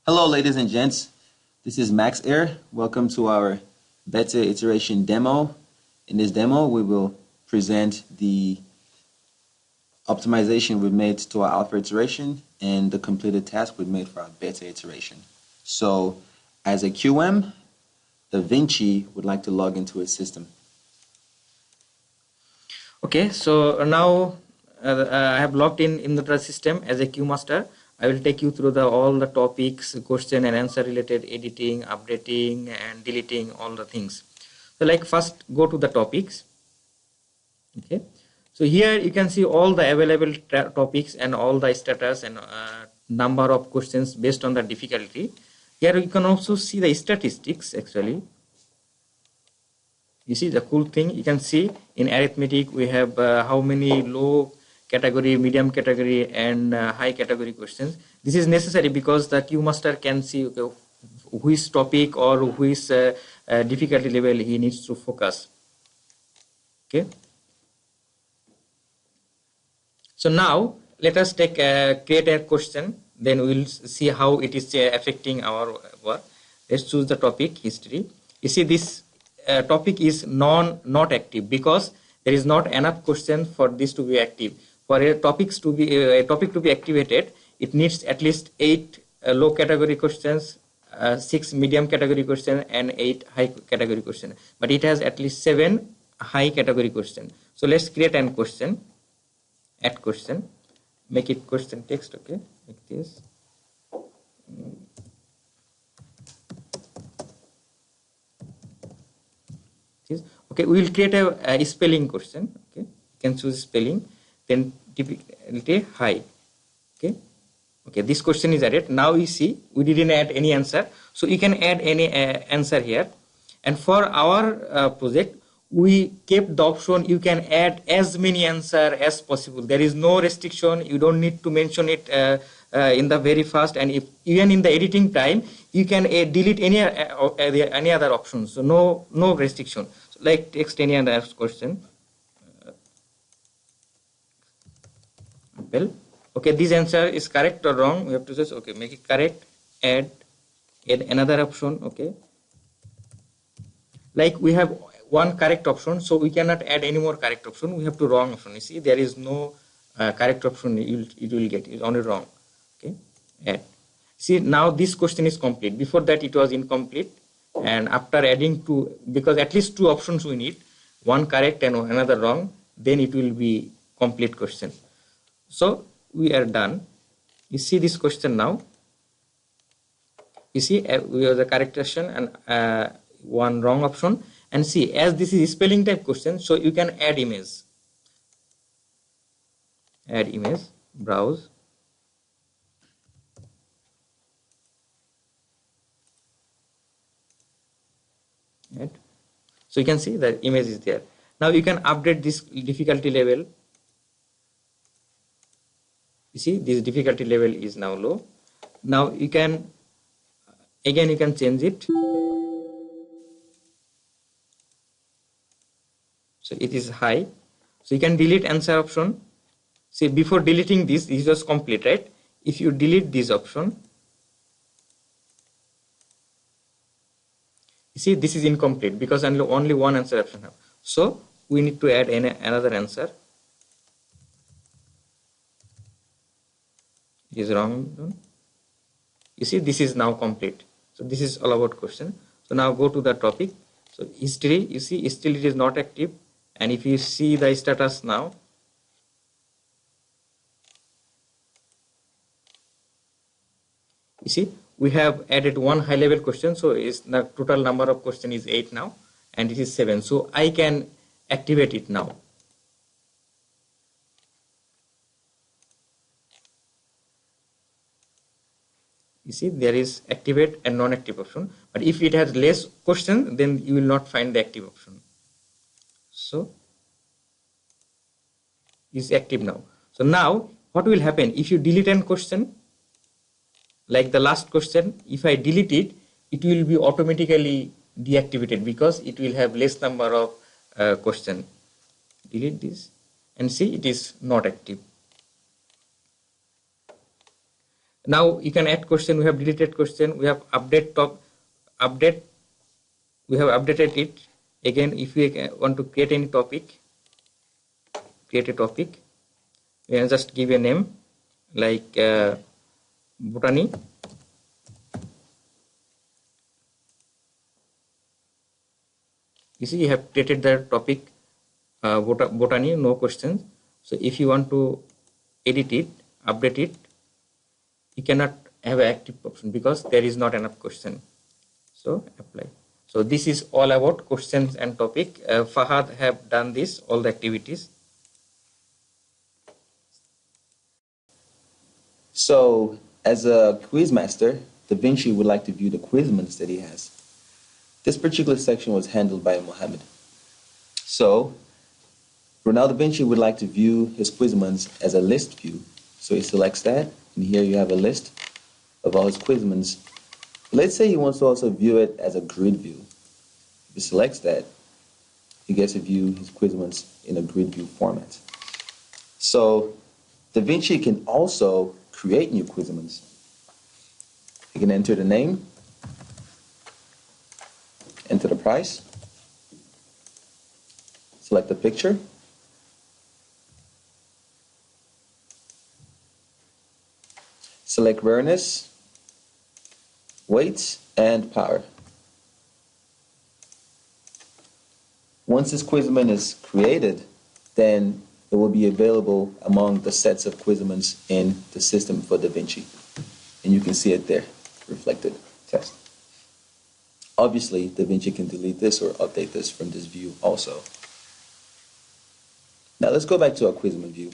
Hello, ladies and gents. This is Maxair. Welcome to our beta iteration demo. In this demo, we will present the optimization we've made to our alpha iteration and the completed task we've made for our beta iteration. So, as a QM, Da Vinci would like to log into its system. Okay, so now I have logged in the system as a queue master. I will take you through all the topics, question and answer related editing, updating and deleting all the things. So like first go to the topics. Okay, so here you can see all the available topics and all the status and number of questions based on the difficulty. Here you can also see the statistics actually. You see the cool thing, you can see in arithmetic we have how many low category, medium category and high category questions. This is necessary because the queue master can see which topic or which difficulty level he needs to focus. Okay. So now let us create a question, then we will see how it is affecting our work. Let's choose the topic history. You see this topic is not active because there is not enough question for this to be active. For a topic to be activated, it needs at least 8 low category questions, 6 medium category questions and 8 high category questions. But it has at least 7 high category questions. So let's create an question. Add question. Make it question text. Okay, like this. Okay, we will create a spelling question. Okay, you can choose spelling, then typically high. Okay, this question is added. Now you see we didn't add any answer, so you can add any answer here. And for our project, we kept the option you can add as many answer as possible. There is no restriction. You don't need to mention it in the very first, and if even in the editing time you can delete any other options. So no restriction. So like text any other question. Well, okay, this answer is correct or wrong. We have to just make it correct. Add another option. Okay, like we have one correct option, so we cannot add any more correct option. We have to wrong option. You see, there is no correct option. It will get it's only wrong. Okay, add. See, now this question is complete. Before that, it was incomplete, and after adding two, because at least 2 options we need, one correct and another wrong, then it will be complete question. So we are done. You see this question now. You see, we have the correct option and one wrong option. And see, as this is spelling type question, so you can add image. Add image, browse. Add. So you can see the image is there. Now you can update this difficulty level. You see, this difficulty level is now low. Now you can, again you can change it. So it is high. So you can delete answer option. See, before deleting this was complete, right? If you delete this option, you see this is incomplete because only one answer option have. So we need to add another answer. It is wrong. You see, this is now complete. So this is all about question. So now go to the topic. So history, you see, still it is not active. And if you see the status now, you see, we have added one high level question. So the total number of question is 8 now, and it is 7. So I can activate it now. You see, there is activate and non-active option. But if it has less question, then you will not find the active option. So is active now. So now what will happen if you delete a question, like the last question? If I delete it, it will be automatically deactivated because it will have less number of question. Delete this and see, it is not active. Now you can add question. We have deleted question. We have update. We have updated it. Again, if we want to create any topic, create a topic. We can just give a name like botany. You see, you have created the topic botany, no questions. So if you want to edit it, update it, you cannot have an active option because there is not enough question. So apply. So this is all about questions and topic. Fahad have done this, all the activities. So as a quiz master, Da Vinci would like to view the quizments that he has. This particular section was handled by Mohammed. So Ronaldo Da Vinci would like to view his quizments as a list view. So he selects that, and here you have a list of all his quizments. Let's say he wants to also view it as a grid view. If he selects that, he gets to view his quizments in a grid view format. So Da Vinci can also create new quizments. He can enter the name, enter the price, select the picture, select rareness, weight, and power. Once this quizment is created, then it will be available among the sets of quizments in the system for Da Vinci. And you can see it there, reflected text. Obviously, Da Vinci can delete this or update this from this view also. Now let's go back to our quizment view.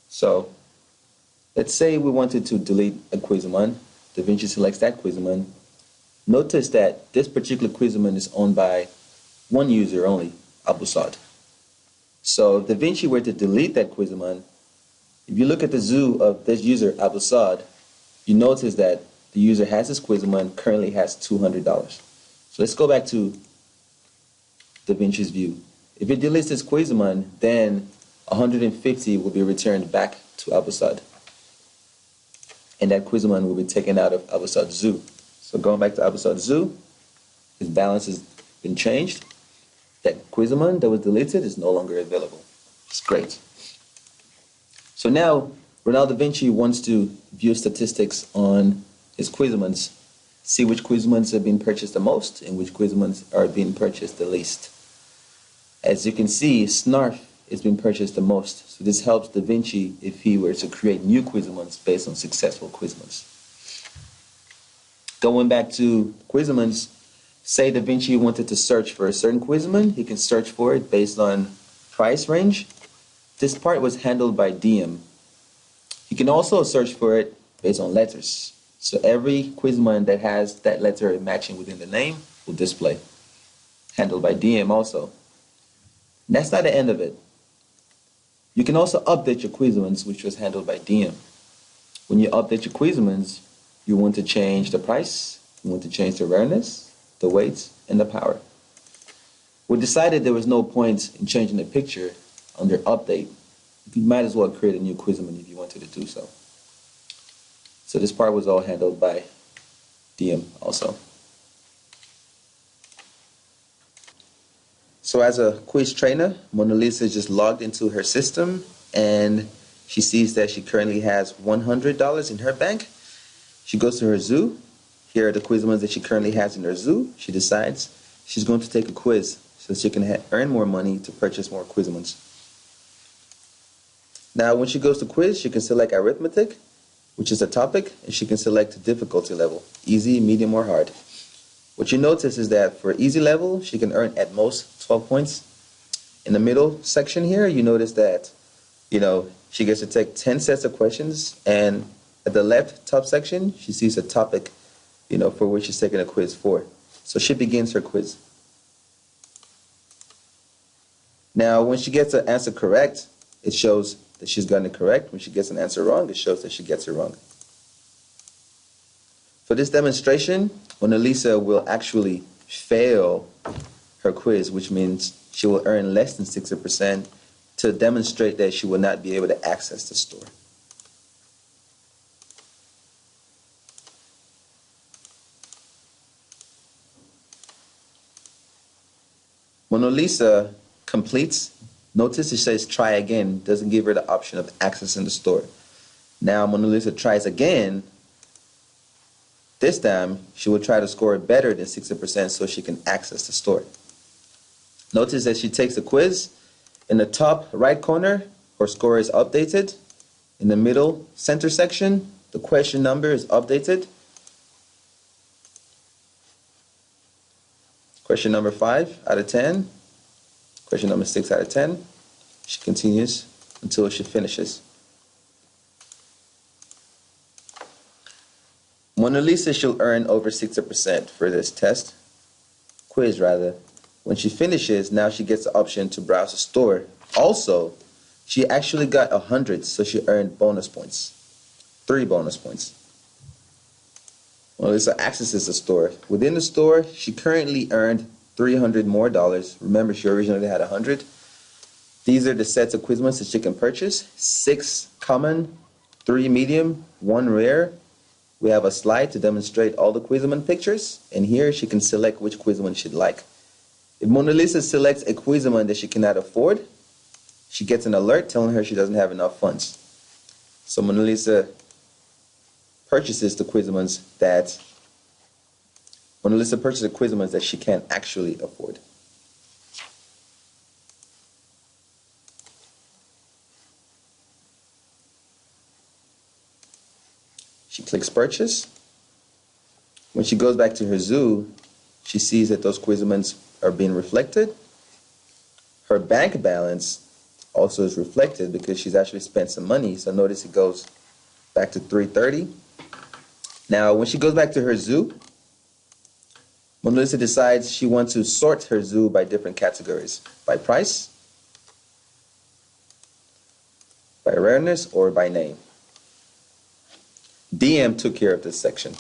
So let's say we wanted to delete a quizment. Da Vinci selects that quizment. Notice that this particular quizment is owned by one user only, Abu Saad. So if Da Vinci were to delete that quizment, if you look at the zoo of this user, Abu Saad, you notice that the user has this quizment, currently has $200. So let's go back to Da Vinci's view. If it deletes this quizment, then 150 will be returned back to Abu Saad. And that quizment will be taken out of Abu Saad's zoo. So going back to Abu Saad's zoo, his balance has been changed. That quizment that was deleted is no longer available. It's great. So now, Ronaldo Da Vinci wants to view statistics on his quizments, see which quizments have been purchased the most and which quizments are being purchased the least. As you can see, Snarf is being purchased the most. So this helps Da Vinci if he were to create new quizments based on successful quizments. Going back to quizments, say Da Vinci wanted to search for a certain quizment, he can search for it based on price range. This part was handled by DM. You can also search for it based on letters. So every quizment that has that letter matching within the name will display. Handled by DM also. That's not the end of it. You can also update your quizments, which was handled by DM. When you update your quizments, you want to change the price, you want to change the rareness, the weight, and the power. We decided there was no point in changing the picture under update. You might as well create a new quizment if you wanted to do so. So this part was all handled by DM also. So as a quiz trainer, Mona Lisa just logged into her system and she sees that she currently has $100 in her bank. She goes to her zoo. Here are the quizments that she currently has in her zoo. She decides she's going to take a quiz so she can earn more money to purchase more quizments. Now when she goes to quiz, she can select arithmetic, which is a topic, and she can select difficulty level, easy, medium, or hard. What you notice is that for easy level, she can earn at most 12 points. In the middle section here, you notice that, she gets to take 10 sets of questions, and at the left top section, she sees a topic, for which she's taking a quiz for. So she begins her quiz. Now, when she gets an answer correct, it shows that she's gotten it correct. When she gets an answer wrong, it shows that she gets it wrong. For this demonstration, Mona Lisa will actually fail her quiz, which means she will earn less than 60% to demonstrate that she will not be able to access the store. Mona Lisa completes. Notice it says try again, doesn't give her the option of accessing the store. Now Mona Lisa tries again. This time she will try to score better than 60% so she can access the store. Notice that she takes a quiz. In the top right corner, her score is updated. In the middle center section, the question number is updated. Question number 5 out of 10. Question number 6 out of 10. She continues until she finishes. Mona Lisa she'll earn over 60% for this quiz rather. When she finishes, now she gets the option to browse the store. Also, she actually got 100, so she earned bonus points. 3 bonus points. Mona Lisa accesses the store. Within the store, she currently earned $300 more. Remember, she originally had 100. These are the sets of Quizmans that she can purchase. 6 common, 3 medium, 1 rare. We have a slide to demonstrate all the Quizman pictures, and here she can select which Quizman she'd like. If Mona Lisa selects a Quizman that she cannot afford, she gets an alert telling her she doesn't have enough funds. So Mona Lisa purchases the Quizmans that she can't actually afford. She clicks purchase. When she goes back to her zoo, she sees that those Quizmans are being reflected. Her bank balance also is reflected because she's actually spent some money. So notice it goes back to $330. Now, when she goes back to her zoo, Mona Lisa decides she wants to sort her zoo by different categories, by price, by rareness, or by name. DM took care of this section.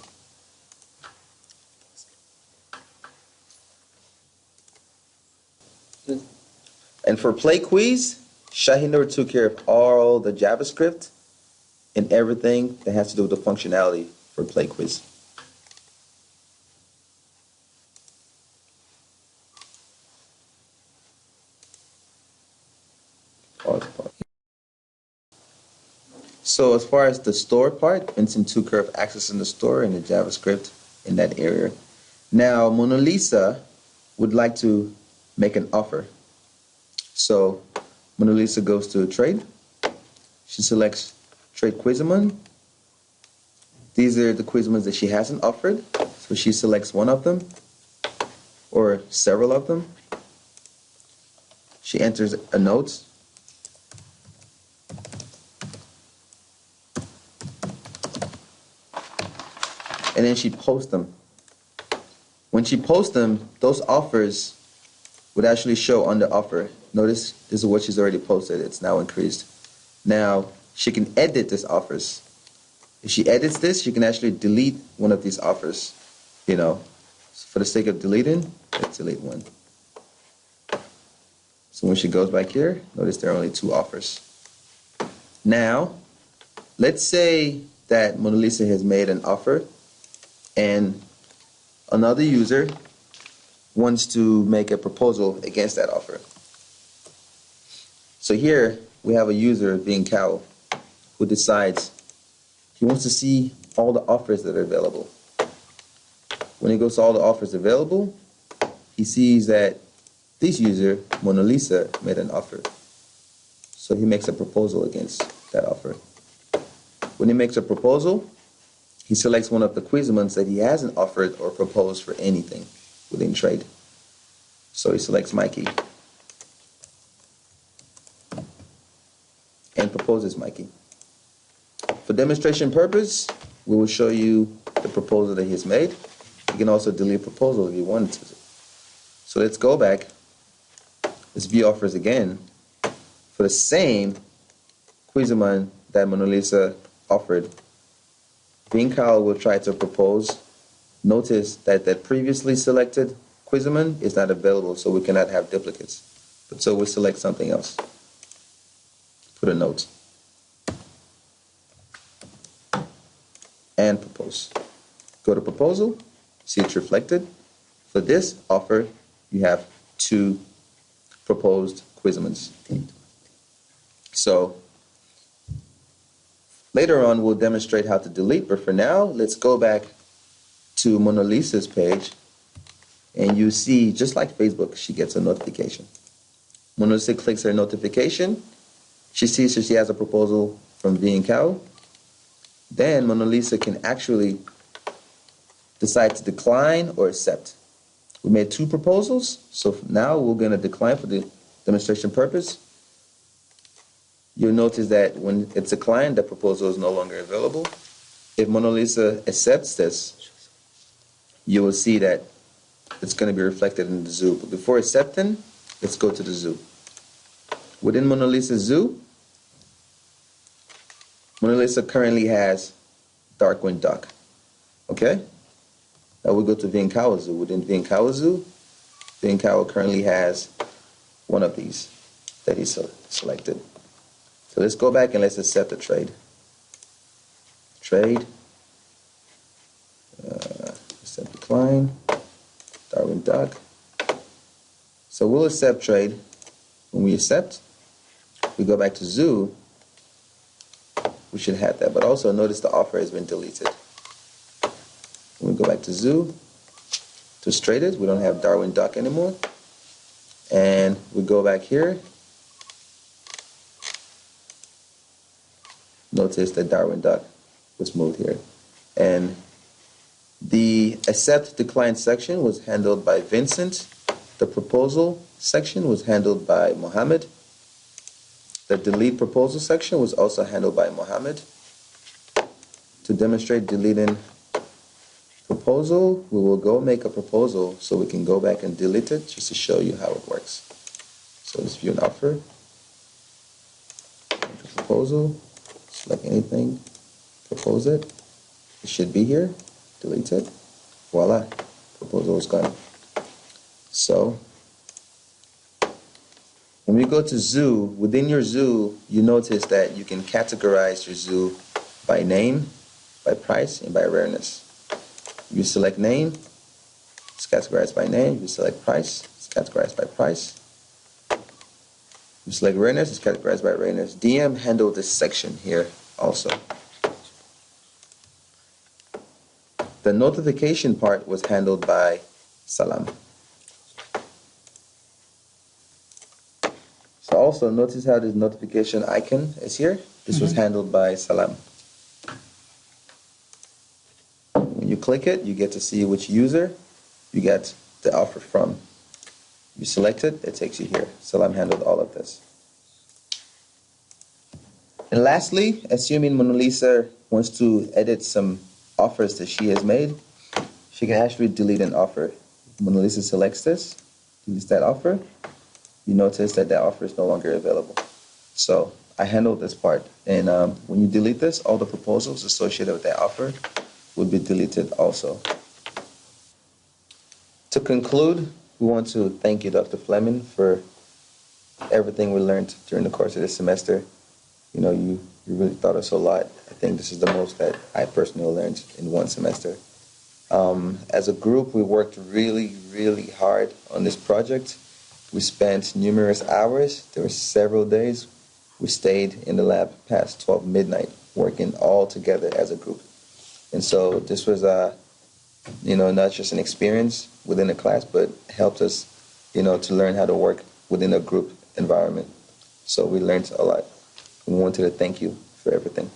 And for Play Quiz, Shahinur took care of all the JavaScript and everything that has to do with the functionality for Play Quiz. So as far as the store part, Vincent took care of accessing the store and the JavaScript in that area. Now Mona Lisa would like to make an offer. So Mona Lisa goes to trade. She selects trade Quizman. These are the Quizmans that she hasn't offered. So she selects one of them or several of them. She enters a note. And then she posts them. When she posts them, those offers would actually show on the offer. Notice this is what she's already posted. It's now increased. Now she can edit these offers. If she edits this, she can actually delete one of these offers. You know, for the sake of deleting, let's delete one. So when she goes back here, notice there are only 2 offers. Now, let's say that Mona Lisa has made an offer and another user wants to make a proposal against that offer. So here we have a user being Cal who decides he wants to see all the offers that are available. When he goes to all the offers available, he sees that this user, Mona Lisa, made an offer. So he makes a proposal against that offer. When he makes a proposal, he selects one of the Quizmans that he hasn't offered or proposed for anything within trade. So he selects Mikey and proposes Mikey. For demonstration purpose, we will show you the proposal that he has made. You can also delete proposal if you wanted to. So let's go back. Let's view offers again for the same Quizman that Mona Lisa offered. Being Kyle will try to propose. Notice that that previously selected Quizman is not available, so we cannot have duplicates. But so we'll select something else. Put a note. And propose. Go to proposal. See it's reflected. For this offer, you have 2 proposed Quizmans. So later on, we'll demonstrate how to delete, but for now, let's go back to Mona Lisa's page, and you see, just like Facebook, she gets a notification. Mona Lisa clicks her notification, she sees that she has a proposal from V&Cow. Then Mona Lisa can actually decide to decline or accept. We made 2 proposals, so now we're going to decline for the demonstration purpose. You'll notice that when it's declined, the proposal is no longer available. If Mona Lisa accepts this, you will see that it's going to be reflected in the zoo. But before accepting, let's go to the zoo. Within Mona Lisa's zoo, Mona Lisa currently has Darkwing Duck. Okay? Now we go to V&Cow Zoo. Within V&Cow Zoo, V&Cow currently has one of these that he selected. So let's go back and let's accept the trade. Trade. Accept decline. Darwin Duck. So we'll accept trade. When we accept, we go back to zoo. We should have that. But also notice the offer has been deleted. When we go back to zoo, to traded, we don't have Darwin Duck anymore. And we go back here. Notice that Darwin Duck was moved here. And the accept decline section was handled by Vincent. The proposal section was handled by Mohammed. The delete proposal section was also handled by Mohammed. To demonstrate deleting proposal, we will go make a proposal so we can go back and delete it just to show you how it works. So let's view an offer. Make a proposal. Select anything, propose it. It should be here. Delete it. Voila. Proposal is gone. So when we go to zoo, within your zoo, you notice that you can categorize your zoo by name, by price, and by rareness. You select name, it's categorized by name. You select price, it's categorized by price. You select rareness, it's categorized by rareness. DM handled this section here also. The notification part was handled by Salam. So also notice how this notification icon is here. This was handled by Salam. When you click it, you get to see which user you get the offer from. You select it, it takes you here. Salam handled all of this. And lastly, assuming Mona Lisa wants to edit some offers that she has made, she can actually delete an offer. Mona Lisa selects this, deletes that offer. You notice that that offer is no longer available. So I handled this part. And when you delete this, all the proposals associated with that offer will be deleted also. To conclude, we want to thank you, Dr. Fleming, for everything we learned during the course of this semester. You know, you really taught us a lot. I think this is the most that I personally learned in one semester. As a group, we worked really, really hard on this project. We spent numerous hours. There were several days. We stayed in the lab past 12 midnight, working all together as a group. And so this was, not just an experience within the class, but helped us, to learn how to work within a group environment. So we learned a lot. We wanted to thank you for everything.